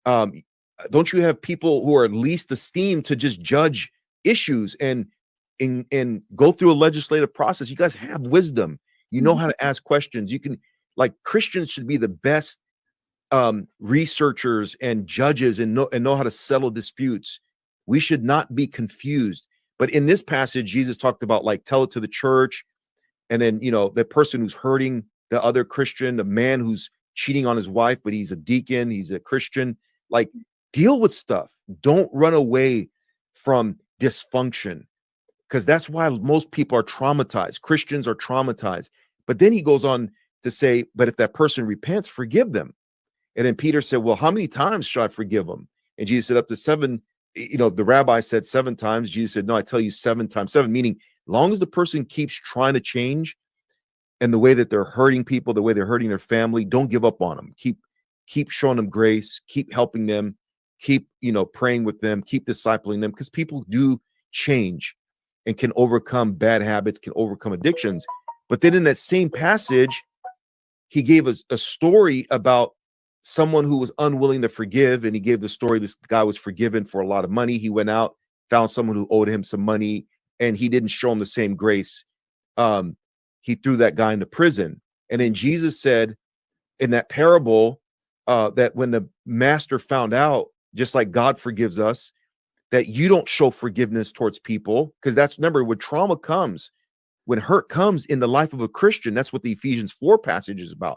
Um, don't you have people who are least esteemed to just judge issues and go through a legislative process? You guys have wisdom. You know how to ask questions. You can, like, Christians should be the best researchers and judges and know how to settle disputes. We should not be confused. But in this passage, Jesus talked about, like, tell it to the church, and then, the person who's hurting the other Christian, the man who's cheating on his wife, but he's a deacon, he's a Christian, like, deal with stuff. Don't run away from dysfunction, because that's why most people are traumatized. Christians are traumatized. But then he goes on to say, but if that person repents, forgive them. And then Peter said, well, how many times should I forgive them? And Jesus said, up to 7. The rabbi said 7 times. Jesus said, no, I tell you 7 times 7, meaning long as the person keeps trying to change, and the way that they're hurting people, the way they're hurting their family, don't give up on them. Keep showing them grace, keep helping them, keep, praying with them, keep discipling them, because people do change and can overcome bad habits, can overcome addictions. But then in that same passage, he gave us a story about someone who was unwilling to forgive. And he gave the story, this guy was forgiven for a lot of money. He went out, found someone who owed him some money, and he didn't show him the same grace. He threw that guy into prison. And then Jesus said in that parable, that when the master found out, just like God forgives us, that you don't show forgiveness towards people, because that's, remember, when trauma comes, when hurt comes in the life of a Christian, that's what the Ephesians 4 passage is about.